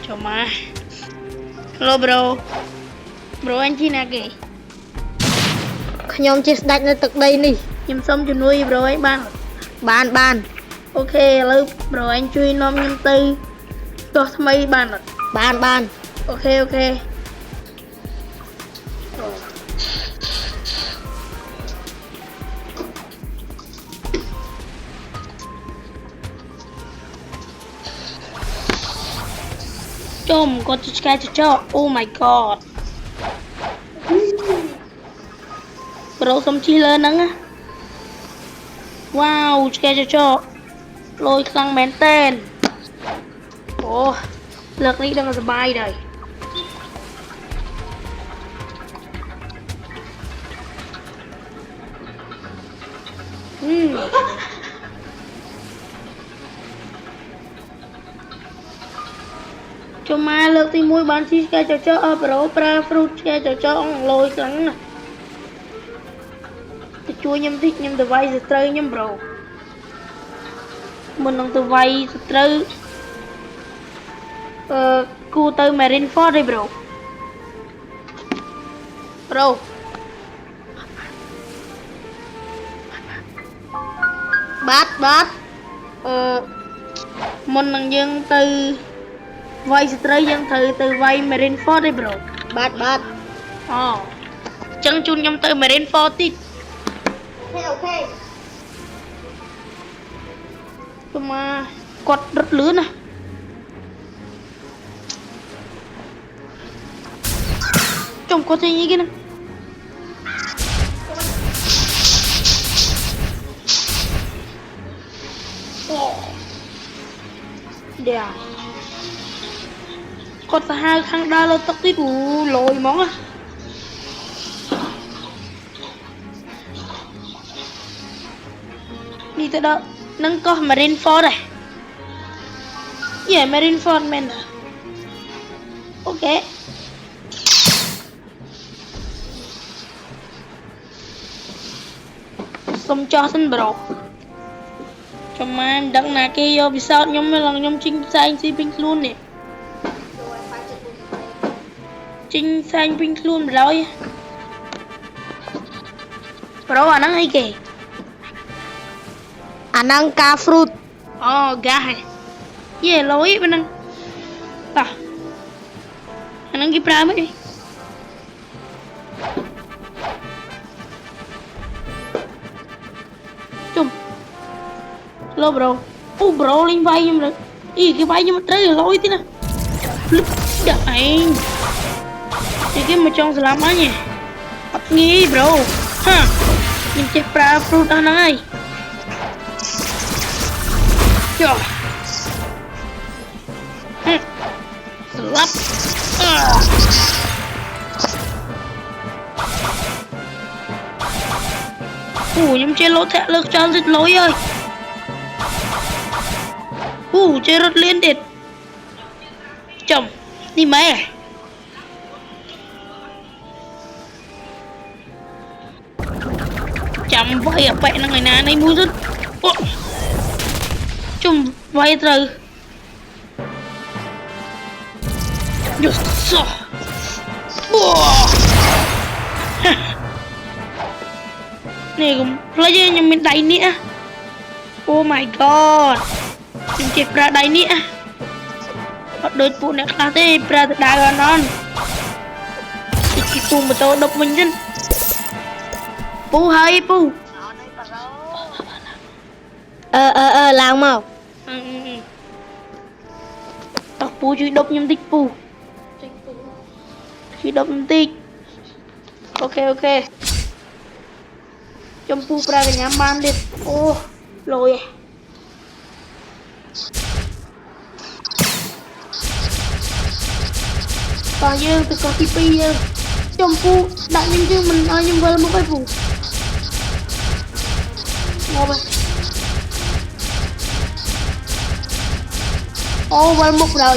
cho má hello bro bro anh chi nè kì nhóm chia sạchនៅទឹកដីនេះ ខ្ញុំសុំជំនួយ bro ឯងបាន អូខេឥឡូវ bro ឯងជួយនាំខ្ញុំទៅទោះថ្មីបានអត់ បាន អូខេចំគាត់ទៅឆ្កែចចក Oh my god bro សុំជិះលើហ្នឹងណា wow ឆ្កែចចកលយខ្លាំងមែនតើអូលើកនេះដឹងសប្បាយដែរចូលមកលើកទី1បានជីឆ្កែចចកប្រូប្រើ fruit ឆ្កែចចកលយខ្លាំងណាស់ទៅជួយខ្ញុំតិចខ្ញុំទៅវាយសត្រូវខ្ញុំប្រូមុននឹងទៅវាយសត្រូវគូទៅ Marineford ទេប្រូបាទមុននឹងយើងទៅវាយសត្រូវយើងត្រូវទៅវាយ Marineford ទេប្រូបាទអូអញ្ចឹងជូនខ្ញុំទៅ Marineford តិចអូខេទៅមកគាត់រត់លឿនណាចំគាត់ចេញអីគេណាគាត់សាហាវខាងដើរលើទឹកទៀតលយហ្មងណានេះទៅដល់នឹងកោះ Marineford ដែរMarineford មែនអូខេសុំចោះសិនប្រូចាំមិនដឹងណាគេយកពិសោធន៍ខ្ញុំឡើងខ្ញុំជីងផ្សែងស៊ីពេញខ្លួននេះជីងផ្សែងពេញខ្លួនបណ្ដោយប្រូអាហ្នឹងអីគេអាហ្នឹងកា fruit អូកាហ៎លយប៉ុណ្ណឹងតោះអាហ្នឹងគេប្រើមិនទេជុំឡូប្រូអូប្រូលេងវាយខ្ញុំគេវាយខ្ញុំត្រូវលយទៀតណាភ្លឹបដាក់ឯងគេមកចង់ស្លាប់អញអត់ងាយប្រូហាខ្ញុំចេះប្រើ fruit អស់ហ្នឹងហើយចុះស្លាប់ខ្ញុំចេះលោតធាក់លើខ្យល់តិចលុយហើយចេះរត់លៀនទៀតចំនេះម៉ែចាំវាយអាប៉ែហ្នឹងឯណានេះមួយទៀតជុំវាយត្រូវយុសសោះនេះកុំភ្លេចខ្ញុំមានដៃនេះOh my god ខ្ញុំចេះប្រើដៃនេះអត់ដូចពួកអ្នកខ្លះទេប្រើទៅដៅអត់ជិះពូម៉ូតូដប់វិញទៅពូហើយពូឡើងមកតោះពូជួយដប់ខ្ញុំតិចពូជួយដប់ខ្ញុំតិចអូខេចំពូប្រើកញ្ញាបានទៀតអូលយតោះយើងទៅកោះទី2យើងចំពូដាក់ខ្ញុំជើងមិនឲ្យខ្ញុំវិលមកឲ្យពូមក吧អូវិលមកrồi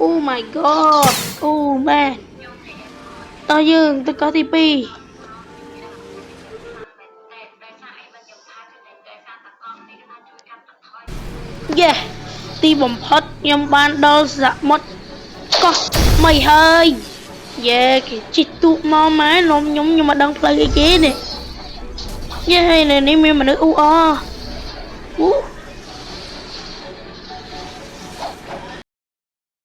Oh my god. Oh man. តោះយើងទៅកោះទី2យេទីបំផុតខ្ញុំបានដល់សមុទ្រកោះថ្មីហើយយេគេជិះទូកមកម៉ែនាំខ្ញុំមកដឹងផ្លូវអីគេនេះយេនេះមានមនុស្សអ៊ូអ